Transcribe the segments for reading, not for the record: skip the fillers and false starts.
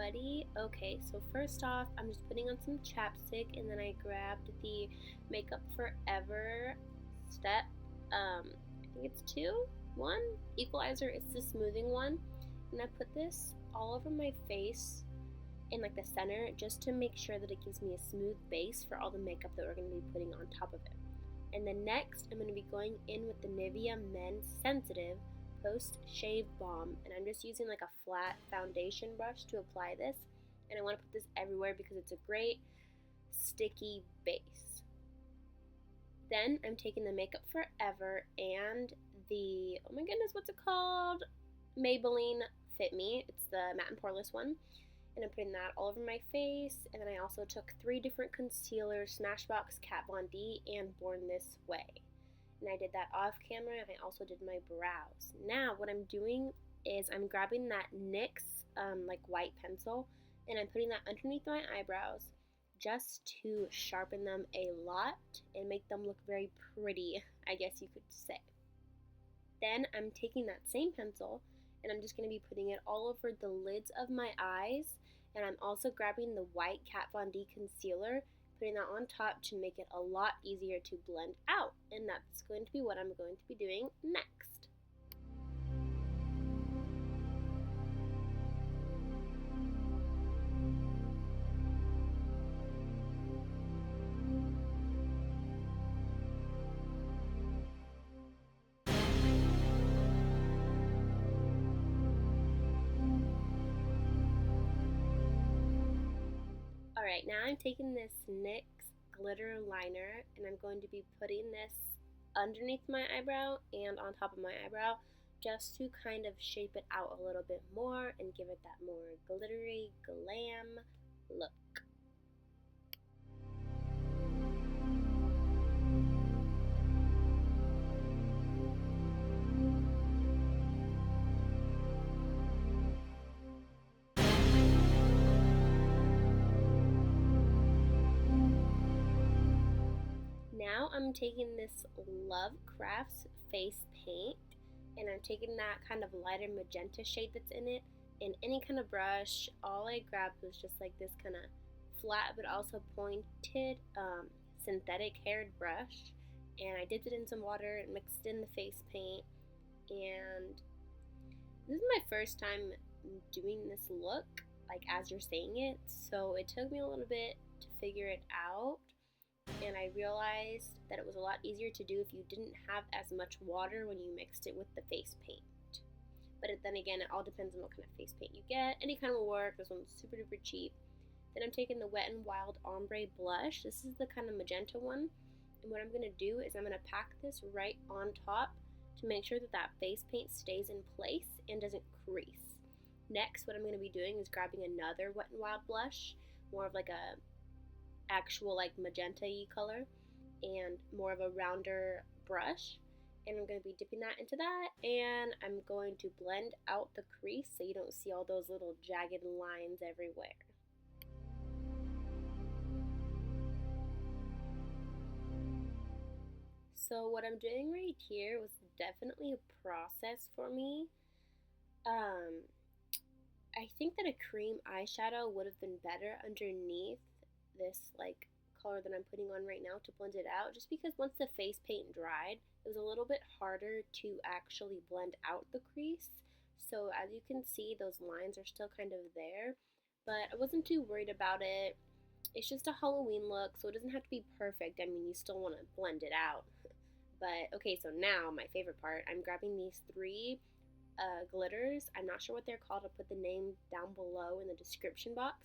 everybody. Okay, so first off, I'm just putting on some chapstick, and then I grabbed the Makeup Forever step, I think it's 1 equalizer. It's the smoothing one, and I put this all over my face in like the center just to make sure that it gives me a smooth base for all the makeup that we're going to be putting on top of it. And then next, I'm going to be going in with the Nivea Men's Sensitive Post Shave Balm, and I'm just using like a flat foundation brush to apply this, and I want to put this everywhere because it's a great sticky base. Then I'm taking the Makeup Forever and the, oh my goodness, what's it called? Maybelline Fit Me. It's the matte and poreless one, and I'm putting that all over my face. And then I also took 3 different concealers, Smashbox, Kat Von D, and Born This Way. And I did that off camera, and I also did my brows. Now what I'm doing is I'm grabbing that NYX like white pencil, and I'm putting that underneath my eyebrows just to sharpen them a lot and make them look very pretty, I guess you could say. Then I'm taking that same pencil, and I'm just going to be putting it all over the lids of my eyes, and I'm also grabbing the white Kat Von D concealer, putting that on top to make it a lot easier to blend out, and that's going to be what I'm going to be doing next. Alright, now I'm taking this NYX glitter liner, and I'm going to be putting this underneath my eyebrow and on top of my eyebrow just to kind of shape it out a little bit more and give it that more glittery glam look. Now I'm taking this Love Crafts face paint, and I'm taking that kind of lighter magenta shade that's in it, and any kind of brush. All I grabbed was just like this kind of flat but also pointed synthetic haired brush, and I dipped it in some water and mixed in the face paint. And this is my first time doing this look, like as you're saying it, so it took me a little bit to figure it out. And I realized that it was a lot easier to do if you didn't have as much water when you mixed it with the face paint. But then again, it all depends on what kind of face paint you get. Any kind will work. This one's super duper cheap. Then I'm taking the Wet n Wild Ombre Blush. This is the kind of magenta one. And what I'm going to do is I'm going to pack this right on top to make sure that that face paint stays in place and doesn't crease. Next, what I'm going to be doing is grabbing another Wet n Wild blush, more of like a actual like magenta-y color, and more of a rounder brush, and I'm going to be dipping that into that, and I'm going to blend out the crease so you don't see all those little jagged lines everywhere. So what I'm doing right here was definitely a process for me. I think that a cream eyeshadow would have been better underneath this like color that I'm putting on right now to blend it out, just because once the face paint dried, it was a little bit harder to actually blend out the crease. So as you can see, those lines are still kind of there, but I wasn't too worried about it. It's just a Halloween look, so it doesn't have to be perfect. I mean, you still want to blend it out. But okay, so now my favorite part, I'm grabbing these 3 glitters. I'm not sure what they're called. I'll put the name down below in the description box.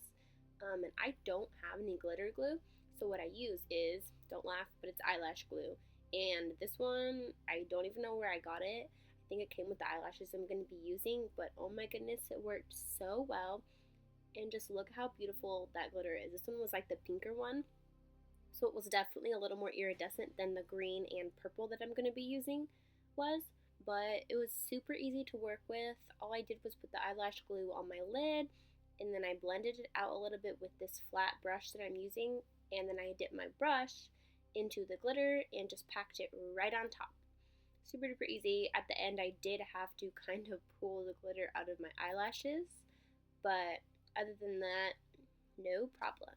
And I don't have any glitter glue, so what I use is, don't laugh, but it's eyelash glue. And this one, I don't even know where I got it. I think it came with the eyelashes I'm going to be using, but oh my goodness, it worked so well. And just look how beautiful that glitter is. This one was like the pinker one, so it was definitely a little more iridescent than the green and purple that I'm going to be using was. But it was super easy to work with. All I did was put the eyelash glue on my lid, and then I blended it out a little bit with this flat brush that I'm using, and then I dipped my brush into the glitter and just packed it right on top. Super duper easy. At the end, I did have to kind of pull the glitter out of my eyelashes, but other than that, no problems.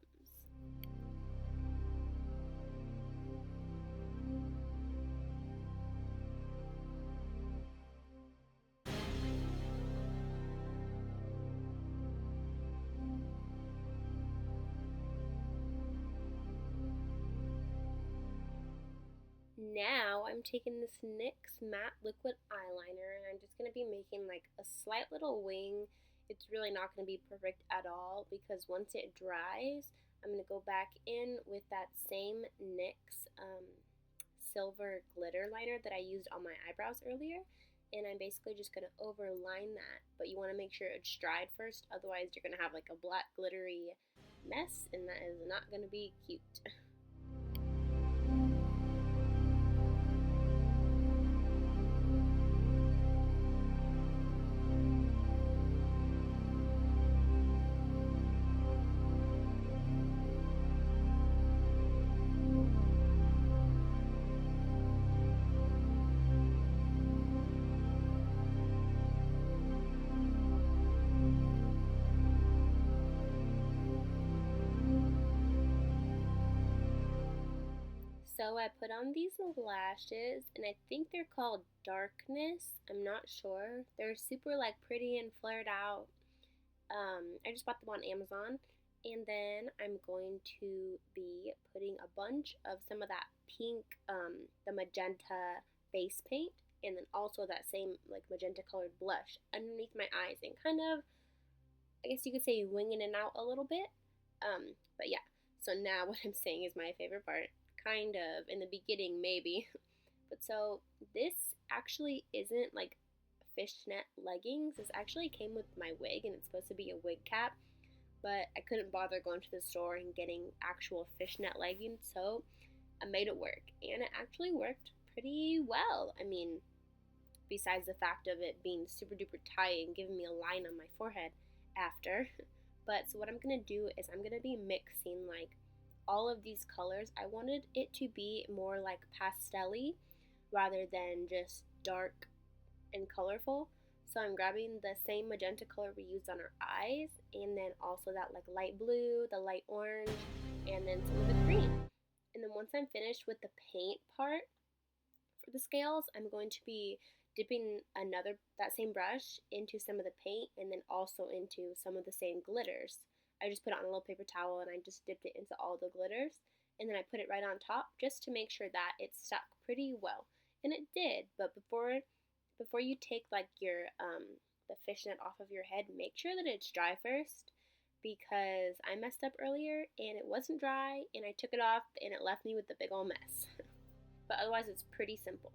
Now I'm taking this NYX Matte Liquid Eyeliner and I'm just going to be making like a slight little wing. It's really not going to be perfect at all because once it dries, I'm going to go back in with that same NYX silver glitter liner that I used on my eyebrows earlier. And I'm basically just going to overline that. But you want to make sure it's dried first, otherwise you're going to have like a black glittery mess and that is not going to be cute. So I put on these lashes, and I think they're called Darkness. I'm not sure. They're super like pretty and flared out. I just bought them on Amazon. And then I'm going to be putting a bunch of some of that pink, the magenta face paint, and then also that same like magenta colored blush underneath my eyes and kind of, I guess you could say, winging it out a little bit. But yeah, so now what I'm saying is my favorite part. Kind of, in the beginning maybe. But so this actually isn't like fishnet leggings. This actually came with my wig and it's supposed to be a wig cap, but I couldn't bother going to the store and getting actual fishnet leggings, so I made it work, and it actually worked pretty well. I mean, besides the fact of it being super duper tight and giving me a line on my forehead after. But so what I'm gonna do is I'm gonna be mixing like all of these colors. I wanted it to be more like pastel-y rather than just dark and colorful. So I'm grabbing the same magenta color we used on our eyes, and then also that like light blue, the light orange, and then some of the green. And then once I'm finished with the paint part for the scales, I'm going to be dipping that same brush into some of the paint and then also into some of the same glitters. I just put it on a little paper towel and I just dipped it into all the glitters, and then I put it right on top just to make sure that it stuck pretty well. And it did, but before you take like your the fishnet off of your head, make sure that it's dry first, because I messed up earlier and it wasn't dry and I took it off and it left me with a big old mess. But otherwise it's pretty simple.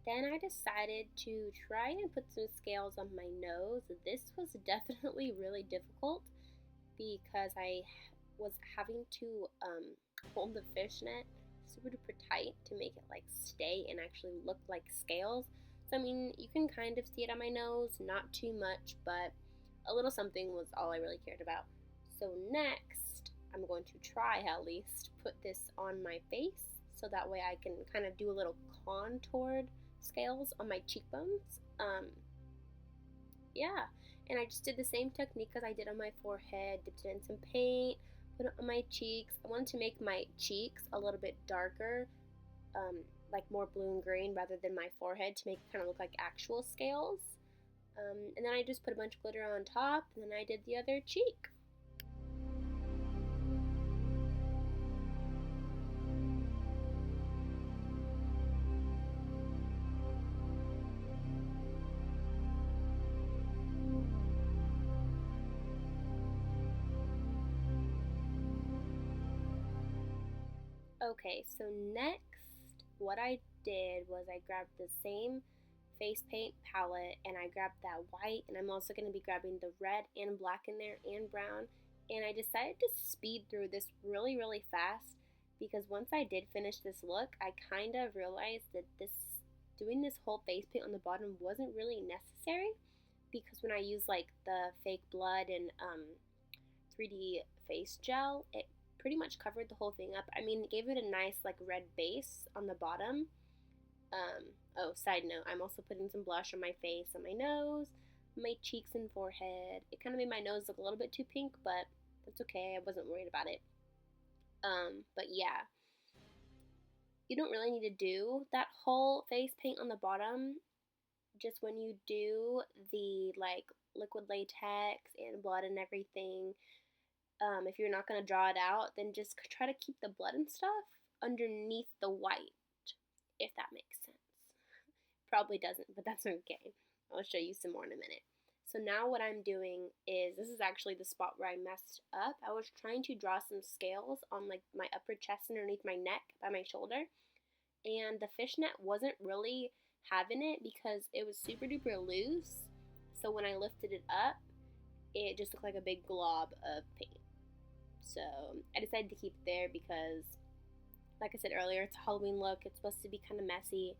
Then I decided to try and put some scales on my nose. This was definitely really difficult because I was having to hold the fishnet super duper tight to make it like stay and actually look like scales. So I mean, you can kind of see it on my nose, not too much, but a little something was all I really cared about. So next, I'm going to try at least put this on my face so that way I can kind of do a little contoured scales on my cheekbones. Yeah, and I just did the same technique as I did on my forehead, dipped it in some paint, put it on my cheeks. I wanted to make my cheeks a little bit darker, like more blue and green rather than my forehead, to make it kind of look like actual scales. And then I just put a bunch of glitter on top, and then I did the other cheek. Okay, so next, what I did was I grabbed the same face paint palette and I grabbed that white, and I'm also going to be grabbing the red and black in there and brown, and I decided to speed through this really, really fast because once I did finish this look, I kind of realized that this doing this whole face paint on the bottom wasn't really necessary, because when I use like the fake blood and 3D face gel, it pretty much covered the whole thing up. I mean, it gave it a nice like red base on the bottom. Oh, side note, I'm also putting some blush on my face, on my nose, my cheeks and forehead. It kind of made my nose look a little bit too pink, but that's okay. I wasn't worried about it. But yeah, you don't really need to do that whole face paint on the bottom. Just when you do the like liquid latex and blood and everything, if you're not going to draw it out, then just try to keep the blood and stuff underneath the white, if that makes sense. Probably doesn't, but that's okay. I'll show you some more in a minute. So now what I'm doing is, this is actually the spot where I messed up. I was trying to draw some scales on like my upper chest underneath my neck by my shoulder, and the fishnet wasn't really having it because it was super duper loose. So when I lifted it up, it just looked like a big glob of paint. So I decided to keep it there because, like I said earlier, it's a Halloween look. It's supposed to be kind of messy.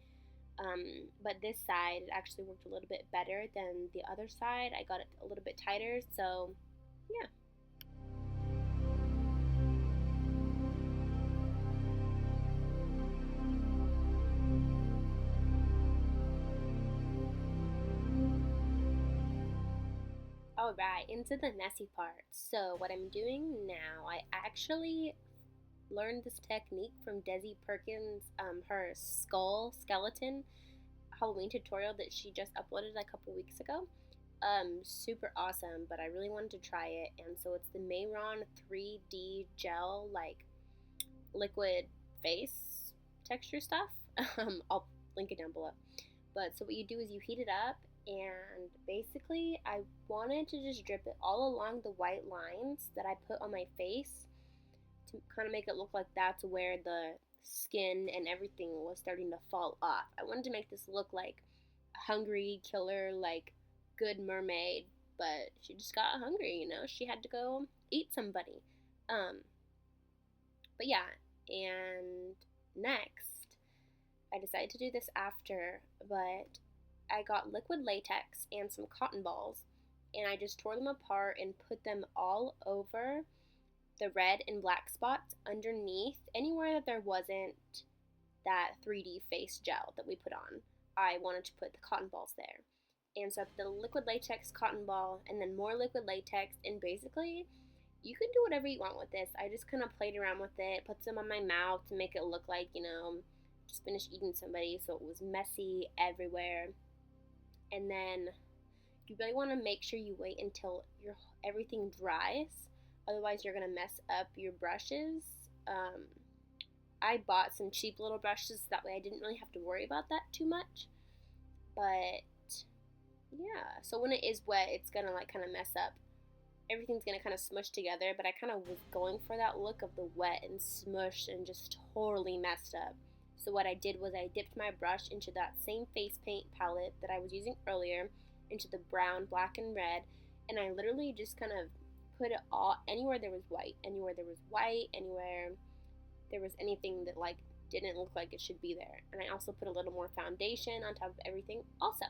But this side, it actually worked a little bit better than the other side. I got it a little bit tighter, so yeah. Alright, into the messy part. So what I'm doing now, I actually learned this technique from Desi Perkins, her skeleton Halloween tutorial that she just uploaded a couple weeks ago. Super awesome, but I really wanted to try it, and so it's the Mehron 3D gel, like liquid face texture stuff. I'll link it down below. But so what you do is you heat it up, and basically I wanted to just drip it all along the white lines that I put on my face to kind of make it look like that's where the skin and everything was starting to fall off. I wanted to make this look like a hungry killer, like good mermaid, but she just got hungry, you know, she had to go eat somebody. But yeah, and next I decided to do this after, but I got liquid latex and some cotton balls, and I just tore them apart and put them all over the red and black spots underneath, anywhere that there wasn't that 3D face gel that we put on. I wanted to put the cotton balls there. And so I put the liquid latex cotton ball and then more liquid latex, and basically you can do whatever you want with this. I just kind of played around with it, put some on my mouth to make it look like, you know, just finished eating somebody, so it was messy everywhere. And then you really want to make sure you wait until everything dries. Otherwise, you're going to mess up your brushes. I bought some cheap little brushes, so that way I didn't really have to worry about that too much. But, yeah. So when it is wet, it's going to, like, kind of mess up. Everything's going to kind of smush together, but I kind of was going for that look of the wet and smushed and just totally messed up. So what I did was I dipped my brush into that same face paint palette that I was using earlier, into the brown, black, and red, and I literally just kind of put it all anywhere there was white, anywhere there was anything that like didn't look like it should be there. And I also put a little more foundation on top of everything also.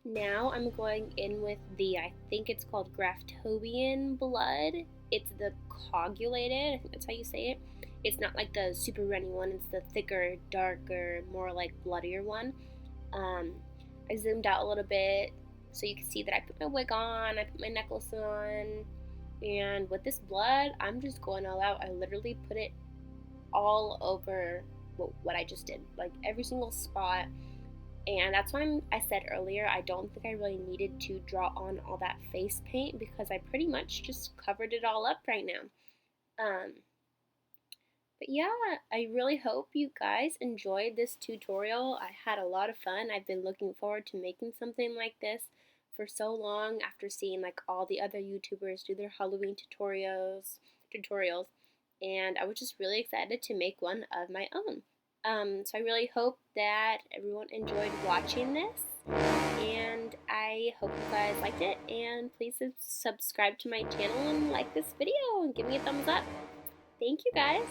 Now I'm going in with the, I think it's called Graftobian blood. It's the Cogulated, I think that's how you say it. It's not like the super runny one, it's the thicker, darker, more like bloodier one. I zoomed out a little bit so you can see that I put my wig on, I put my necklace on, and with this blood, I'm just going all out. I literally put it all over what I just did, like every single spot. And that's why I said earlier, I don't think I really needed to draw on all that face paint because I pretty much just covered it all up right now. But yeah, I really hope you guys enjoyed this tutorial. I had a lot of fun. I've been looking forward to making something like this for so long after seeing like all the other YouTubers do their Halloween tutorials, and I was just really excited to make one of my own. So I really hope that everyone enjoyed watching this, and I hope you guys liked it, and please subscribe to my channel and like this video and give me a thumbs up. Thank you guys.